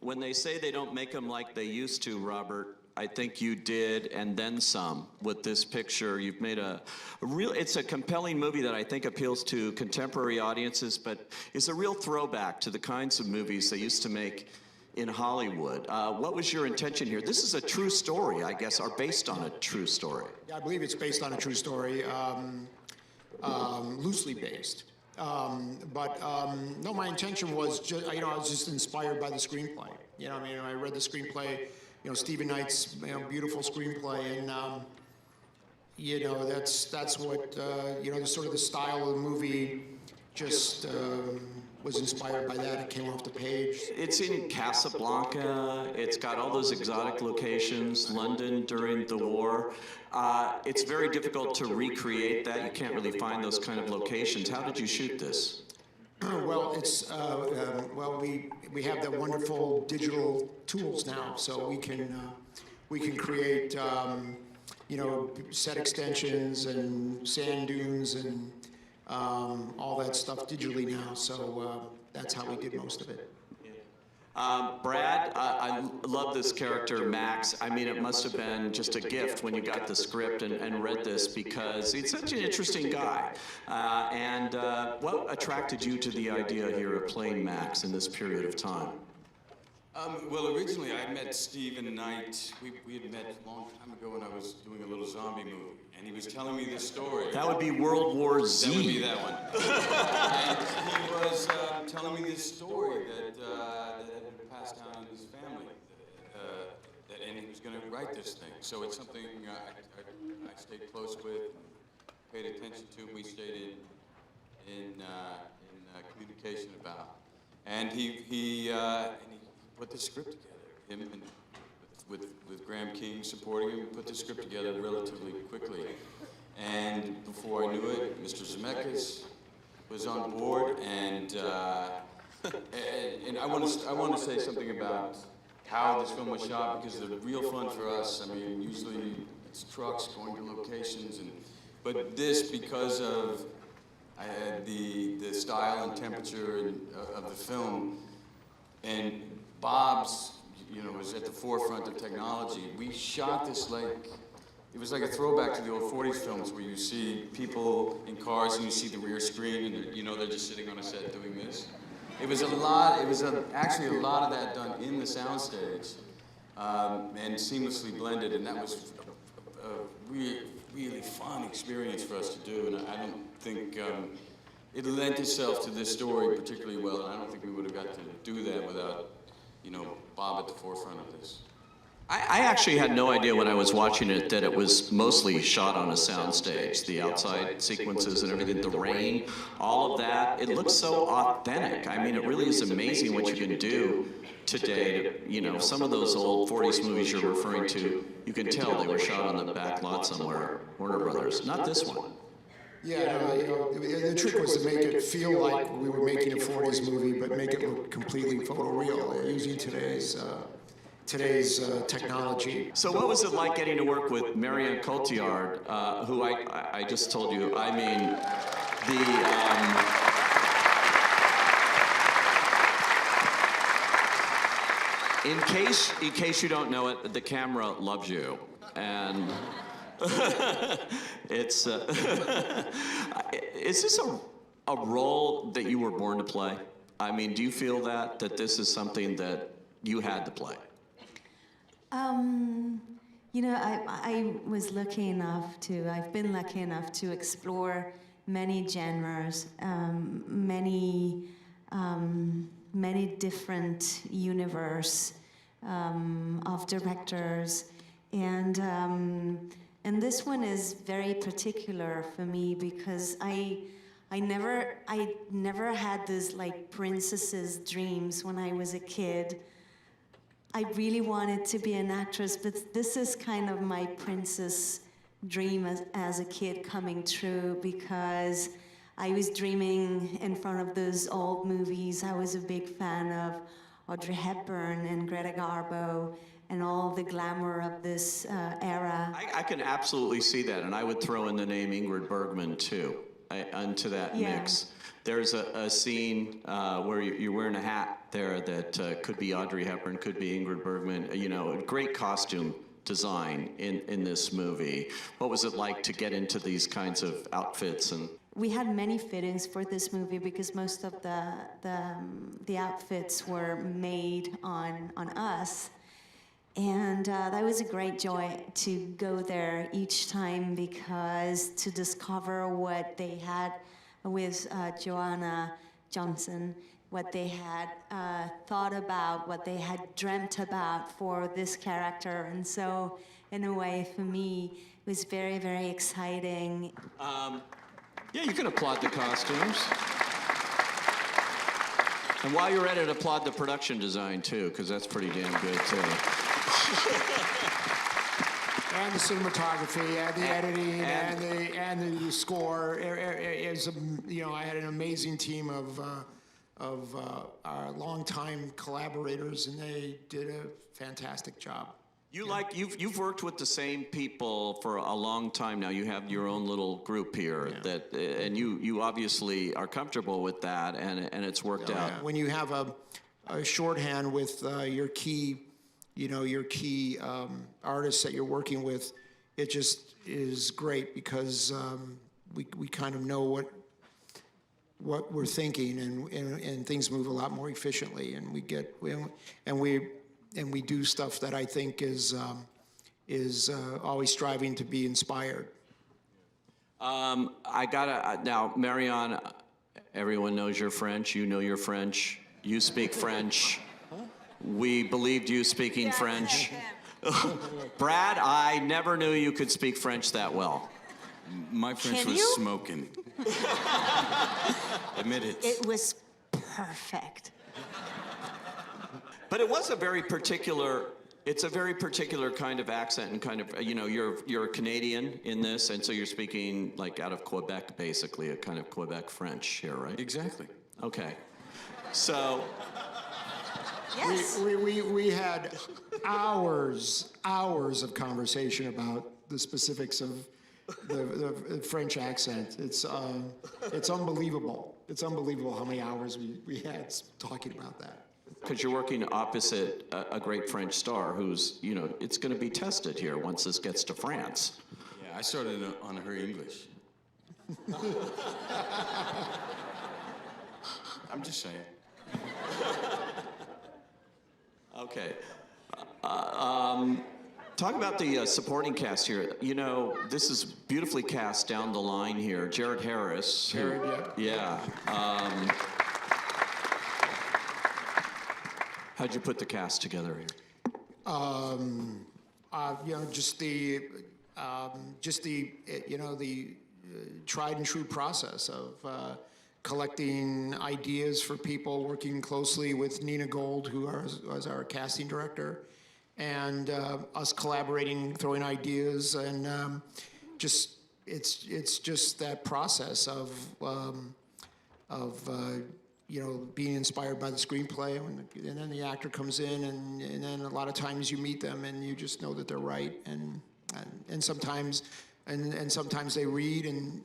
When they say they don't make them like they used to, Robert, I think you did, and then some, with this picture. You've made it's a compelling movie that I think appeals to contemporary audiences, but is a real throwback to the kinds of movies they used to make in Hollywood. What was your intention here? This is a true story, I guess, or based on a true story. Yeah, I believe it's based on a true story, loosely based. No, my intention was just, I was just inspired by the screenplay. I read the screenplay, Stephen Knight's, beautiful screenplay, and, that's what, the sort of the style of the movie just was inspired by that. It came off the page. It's in Casablanca. It's got all those exotic locations, London during the war. It's very difficult to recreate that. You can't really find those kind of locations. How did you shoot this? Well, it's we have the wonderful digital tools now, so we can create set extensions and sand dunes and all that stuff digitally now. So that's how we did most of it. Brad, I love this character, Max. I mean, it must have been just a gift when you got the script and read this, because he's such an interesting guy. What attracted you to the idea here of playing Max in this period of time? Well, originally I met Stephen Knight. We had met a long time ago when I was doing a little zombie movie, and he was telling me this story. That would be World War Z. That would be that one. And he was telling me this story that had been passed down in his family, and he was going to write this thing. So it's something I stayed close with, and paid attention to. We stayed in communication about, and he put the script together. Him and with Graham King supporting him, put the script together relatively quickly. And before I knew it, Mr. Zemeckis was on board, and I want to say something about how this film was shot, because the real fun for us, I mean, usually it's trucks going to locations, but this, because of the style and temperature of the film, and Bob's, was at the forefront of technology. We shot this it was like a throwback to the old 40s films where you see people in cars and you see the rear screen and they're just sitting on a set doing this. It was actually a lot of that done in the soundstage and seamlessly blended, and that was a really fun experience for us to do, and I don't think it lent itself to this story particularly well, and I don't think we would have got to do that without Bob at the forefront of this. I actually had no idea when I was watching it that it was mostly shot on a soundstage. The outside sequences and everything, the rain, all of that, it looks so authentic. I mean, it really is amazing what you can do today. Some of those old 40s movies you're referring to, you can tell they were shot on the back lot somewhere, Warner Brothers. Not this one. Yeah, the trick was to make it feel like we were making a 40s movie, but make it look completely photoreal using today's technology. So what was it like getting to work with Marion Cotillard, who I just told you, I mean, in case you don't know it, the camera loves you, and is this a role that you were born to play? I mean, do you feel that this is something that you had to play? I've been lucky enough to explore many genres, many different universe of directors, and this one is very particular for me because I never had this princess's dreams when I was a kid. I really wanted to be an actress, but this is kind of my princess dream as a kid coming true, because I was dreaming in front of those old movies. I was a big fan of Audrey Hepburn and Greta Garbo and all the glamour of this era. I can absolutely see that, and I would throw in the name Ingrid Bergman too into that mix. There's a scene where you're wearing a hat there that could be Audrey Hepburn, could be Ingrid Bergman. You know, great costume design in this movie. What was it like to get into these kinds of outfits? And we had many fittings for this movie because most of the outfits were made on us. And that was a great joy to go there each time, because to discover what they had with Joanna Johnson, what they had thought about, what they had dreamt about for this character. And so, in a way, for me, it was very, very exciting. yeah, you can applaud the costumes. And while you're at it, applaud the production design, too, because that's pretty damn good, too. And the cinematography, and the editing, and the score. You know, I had an amazing team of our longtime collaborators, and they did a fantastic job. You've worked with the same people for a long time now. You have your own little group here that, and you obviously are comfortable with that, and it's worked out. When you have a shorthand with your key, your key artists that you're working with, it just is great because we kind of know what we're thinking, and things move a lot more efficiently, and we do stuff that I think is always striving to be inspired. Now, Marianne, everyone knows you're French. You know you're French. You speak French. We believed you speaking French. Brad, I never knew you could speak French that well. My French Can was you? smoking. Admit it. It was perfect. But it was a very particular kind of accent, and kind of, you're a Canadian in this, and so you're speaking like out of Quebec, basically, a kind of Quebec French here, right? Exactly. Okay. So, Yes. We had hours of conversation about the specifics of the French accent. It's unbelievable. It's unbelievable how many hours we had talking about that. because you're working opposite a great French star who's, it's going to be tested here once this gets to France. Yeah, I started on her English. I'm just saying. Okay. Talk about the supporting cast here. This is beautifully cast down the line here. Jared Harris. Jared, Yeah. How'd you put the cast together here? Just the tried and true process of collecting ideas for people, working closely with Nina Gold, who was our casting director, and us collaborating, throwing ideas, and it's just that process of being inspired by the screenplay, and then the actor comes in, and then a lot of times you meet them and you just know that they're right, and sometimes they read, and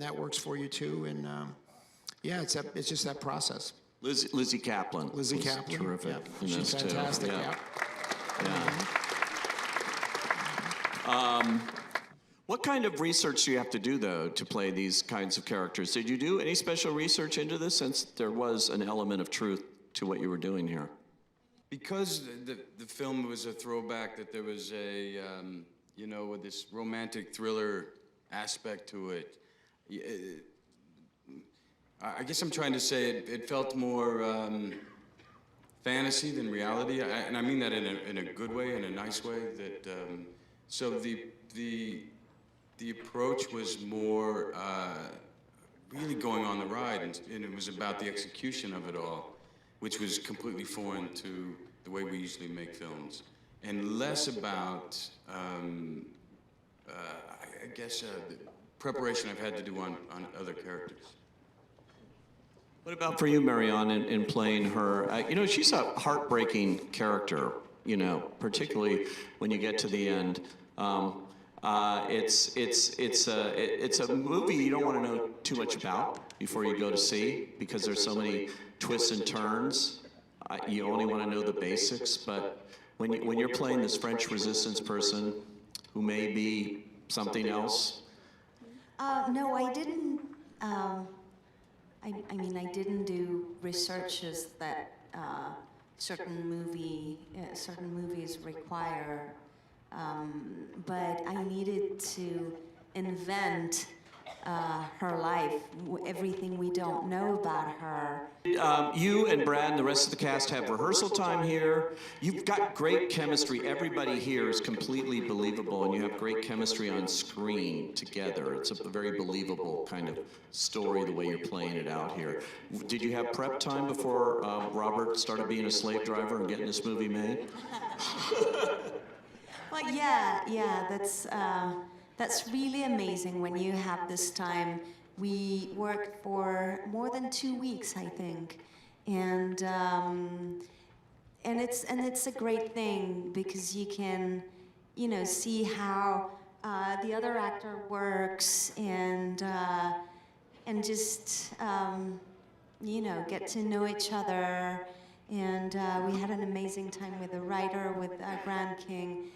that works for you too, and it's just that process. Lizzy Caplan. Lizzy was Caplan, terrific. yeah. In She's this, too. fantastic. Yeah. Yeah. What kind of research do you have to do, though, to play these kinds of characters? Did you do any special research into this, since there was an element of truth to what you were doing here? Because the film was a throwback, that there was a, with this romantic thriller aspect to it. I guess I'm trying to say it felt more fantasy than reality, and I mean that in a good way, in a nice way. That so the approach was more really going on the ride, and it was about the execution of it all, which was completely foreign to the way we usually make films, and less about, I guess, the preparation I've had to do on other characters. What about for you, Marianne, in playing her? She's a heartbreaking character, particularly when you get to the end. It's a movie you don't want to know too much about before you go to see, because there's so many twists and turns. You only want to know the basics, but when you're playing this French resistance person who may be something else. No, I didn't. I mean, I didn't do researches that certain movies require, but I needed to invent her life, everything we don't know about her. You and Brad and the rest of the cast have rehearsal time here. You've got great chemistry. Everybody here is completely believable, and you have great chemistry on screen together. It's a very believable kind of story, the way you're playing it out here. Did you have prep time before Robert started being a slave driver and getting this movie made? Well, yeah, that's really amazing when you have this time. We worked for more than 2 weeks, I think, and it's a great thing because you can, see how the other actor works and just get to know each other. And we had an amazing time with the writer, with Grand King.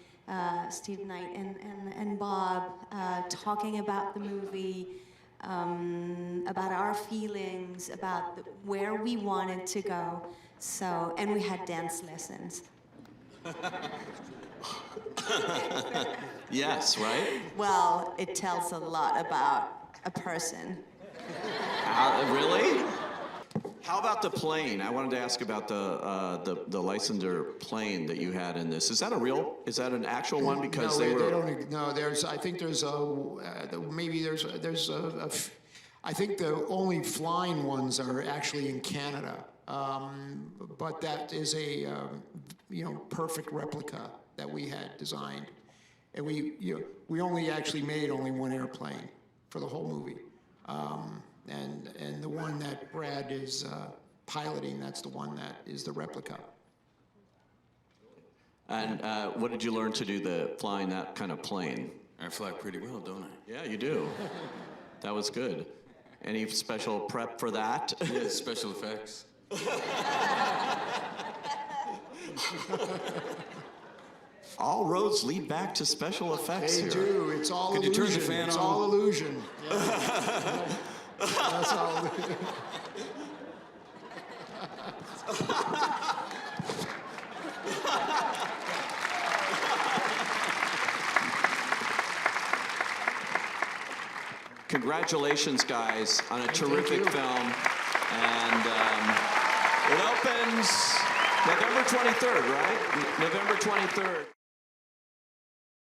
Steve Knight and Bob talking about the movie, about our feelings, about where we wanted to go. So, and we had dance lessons. Yes, right? Well, it tells a lot about a person. Really? How about the plane? I wanted to ask about the Lysander plane that you had in this. Is that an actual one? Because I think there's I think the only flying ones are actually in Canada. But that is a, perfect replica that we had designed. And we only actually made one airplane for the whole movie. And the one that Brad is piloting, that's the one that is the replica. And what did you learn to do flying that kind of plane? I fly pretty well, don't I? Yeah, you do. That was good. Any special prep for that? Yeah, special effects. All roads lead back to special effects They here. do. It's all Could illusion. you turn the fan it's on? all illusion. Yeah. That's all. Congratulations, guys, on a terrific you. film. And it opens November 23rd, right? November 23rd.